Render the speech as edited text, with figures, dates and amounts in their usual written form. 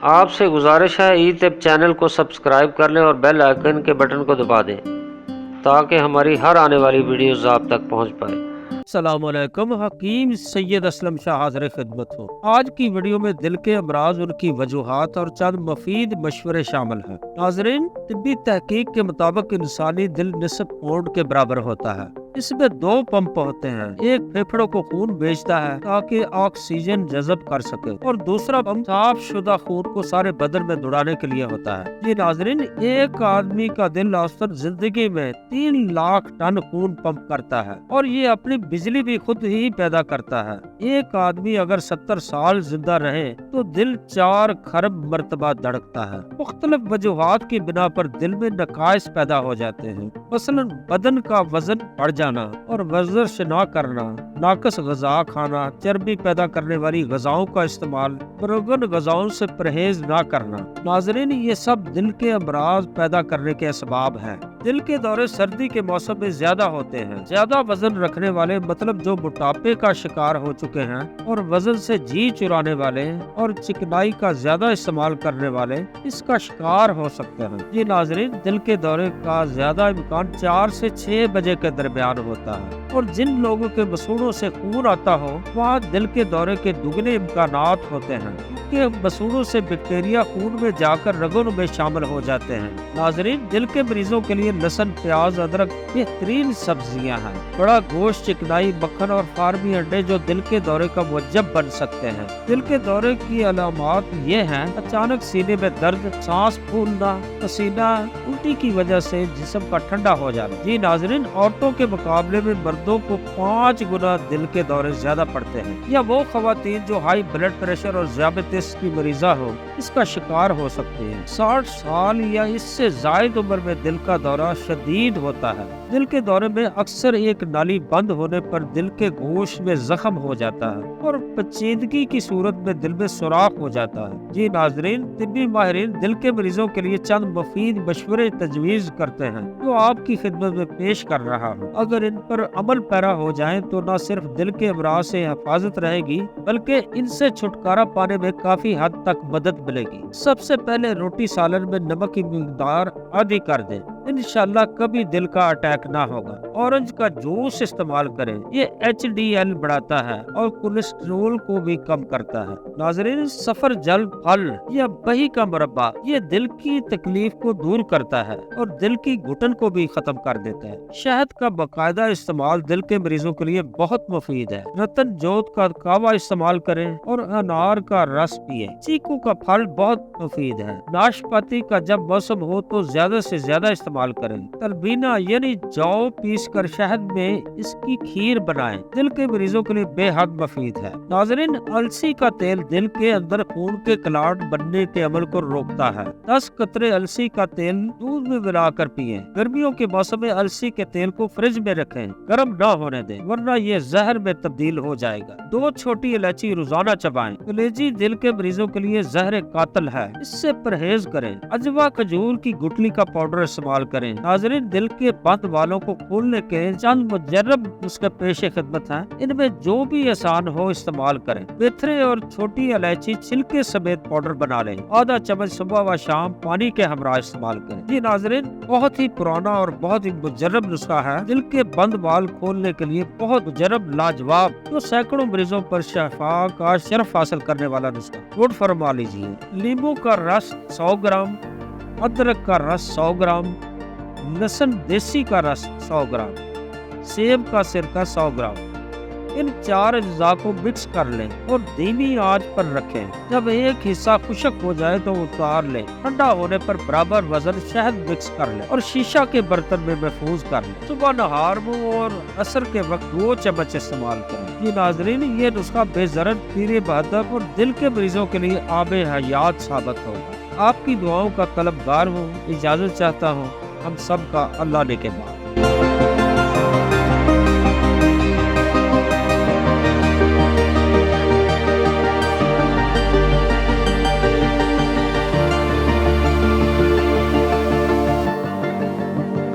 آپ سے گزارش ہے ای طب چینل کو سبسکرائب کر لیں اور بیل آئیکن کے بٹن کو دبا دیں تاکہ ہماری ہر آنے والی ویڈیوز آپ تک پہنچ پائے۔ السلام علیکم، حکیم سید اسلم شاہ حاضر خدمت ہوں۔ آج کی ویڈیو میں دل کے امراض، ان کی وجوہات اور چند مفید مشورے شامل ہیں۔ ناظرین، طبی تحقیق کے مطابق انسانی دل نصف پاؤنڈ کے برابر ہوتا ہے۔ اس میں 2 پمپ ہوتے ہیں، ایک پھیپھڑوں کو خون بھیجتا ہے تاکہ آکسیجن جذب کر سکے اور دوسرا پمپ صاف شدہ خون کو سارے بدن میں دوڑانے کے لیے ہوتا ہے۔ جی ناظرین، ایک آدمی کا دل اوسطاً زندگی میں 3 لاکھ ٹن خون پمپ کرتا ہے اور یہ اپنی بجلی بھی خود ہی پیدا کرتا ہے۔ ایک آدمی اگر 70 سال زندہ رہے تو دل 4 کھرب مرتبہ دھڑکتا ہے۔ مختلف وجوہات کی بنا پر دل میں نقائص پیدا ہو جاتے ہیں، مثلاً بدن کا وزن بڑھ جانا اور ورزش نہ کرنا، ناقص غذا کھانا، چربی پیدا کرنے والی غذاؤں کا استعمال، مروغن غذاؤں سے پرہیز نہ کرنا۔ ناظرین، یہ سب دل کے امراض پیدا کرنے کے اسباب ہیں۔ دل کے دورے سردی کے موسم میں زیادہ ہوتے ہیں۔ زیادہ وزن رکھنے والے، مطلب جو موٹاپے کا شکار ہو چکے ہیں اور وزن سے جی چرانے والے اور چکنائی کا زیادہ استعمال کرنے والے اس کا شکار ہو سکتے ہیں۔ یہ ناظرین، دل کے دورے کا زیادہ امکان 4 سے 6 بجے کے درمیان ہوتا ہے اور جن لوگوں کے مسوڑوں سے خون آتا ہو وہاں دل کے دورے کے دگنے امکانات ہوتے ہیں، کیونکہ مسوڑوں سے بیکٹیریا خون میں جا کر رگوں میں شامل ہو جاتے ہیں۔ ناظرین، دل کے مریضوں کے لیے لہسن، پیاز، ادرک بہترین سبزیاں ہیں۔ بڑا گوشت، چکنائی، مکھن اور فارمی انڈے جو دل کے دورے کا موجب بن سکتے ہیں۔ دل کے دورے کی علامات یہ ہیں: اچانک سینے میں درد، سانس پھولنا، پسینہ، الٹی کی وجہ سے جسم کا ٹھنڈا ہو جانا۔ جی ناظرین، عورتوں کے مقابلے میں مردوں کو 5 گنا دل کے دورے زیادہ پڑتے ہیں، یا وہ خواتین جو ہائی بلڈ پریشر اور ذیابیطس کی مریضہ ہو اس کا شکار ہو سکتی ہیں۔ 60 سال یا اس سے زائد عمر میں دل کا دورہ شدید ہوتا ہے۔ دل کے دورے میں اکثر ایک نالی بند ہونے پر دل کے گوشت میں زخم ہو جاتا ہے اور پیچیدگی کی صورت میں دل میں سوراخ ہو جاتا ہے۔ جی ناظرین، طبی ماہرین دل کے مریضوں کے لیے چند مفید مشورے تجویز کرتے ہیں جو آپ کی خدمت میں پیش کر رہا ہوں۔ اگر ان پر عمل پیرا ہو جائیں تو نہ صرف دل کے امراض سے حفاظت رہے گی بلکہ ان سے چھٹکارا پانے میں کافی حد تک مدد ملے گی۔ سب سے پہلے روٹی سالن میں نمک کی مقدار آدھی کر دیں، انشاءاللہ کبھی دل کا اٹیک نہ ہوگا۔ اورنج کا جوس استعمال کریں، یہ HDL بڑھاتا ہے اور کولیسٹرول کو بھی کم کرتا ہے۔ ناظرین، سفر جل پھل یا بہی کا مربع یہ دل کی تکلیف کو دور کرتا ہے اور دل کی گھٹن کو بھی ختم کر دیتا ہے۔ شہد کا باقاعدہ استعمال دل کے مریضوں کے لیے بہت مفید ہے۔ رتن جوت کا قہوہ استعمال کریں اور انار کا رس پیئیں۔ چیکو کا پھل بہت مفید ہے۔ ناشپاتی کا جب موسم ہو تو زیادہ سے زیادہ استعمال کریں۔ تلبینہ یعنی جو پیس کر شہد میں اس کی کھیر بنائیں، دل کے مریضوں کے لیے بے حد مفید ہے۔ ناظرین، السی کا تیل دل کے اندر خون کے کلاٹ بننے کے عمل کو روکتا ہے۔ 10 قطرے السی کا تیل دودھ میں ملا کر پیئیں۔ گرمیوں کے موسم میں السی کے تیل کو فریج میں رکھیں، گرم نہ ہونے دیں ورنہ یہ زہر میں تبدیل ہو جائے گا۔ 2 چھوٹی الائچی روزانہ چبائیں۔ کلیجی دل کے مریضوں کے لیے زہر قاتل ہے، اس سے پرہیز کریں۔ اجوا کھجور کی گٹلی کا پاؤڈر استعمال کریں۔ ناظرین، دل کے بند والوں کو کھولنے کے چند مجرب نسخے پیش خدمت ہیں، ان میں جو بھی آسان ہو استعمال کریں۔ میتھرے اور چھوٹی الائچی چھلکے سمیت پاؤڈر بنا لیں، آدھا چمچ صبح و شام پانی کے ہمراہ استعمال کریں۔ جی ناظرین، بہت ہی پرانا اور بہت ہی مجرب نسخہ ہے، دل کے بند وال کھولنے کے لیے بہت مجرب، لاجواب، جو سینکڑوں مریضوں پر شفا کا شرف حاصل کرنے والا نسخہ۔ نوٹ فرما لیجیے: لیموں کا رس 100 گرام، ادرک کا رس 100 گرام، لہسن دیسی کا رس 100 گرام، سیب کا سرکہ 100 گرام۔ ان 4 اجزاء کو مکس کر لیں اور دھیمی آنچ پر رکھیں۔ جب ایک حصہ خشک ہو جائے تو اتار لیں۔ ٹھنڈا ہونے پر برابر وزن شہد مکس کر لیں اور شیشہ کے برتن میں محفوظ کر لیں۔ صبح نہار منہ اور عصر کے وقت 2 چمچ استعمال کریں۔ یہ ناظرین، یہ نسخہ بے ضرر، پیر بہادر اور دل کے مریضوں کے لیے آب حیات ثابت ہوگا۔ آپ کی دعاؤں کا طلبگار ہوں، اجازت چاہتا ہوں۔ ہم سب کا اللہ نے کے بعد۔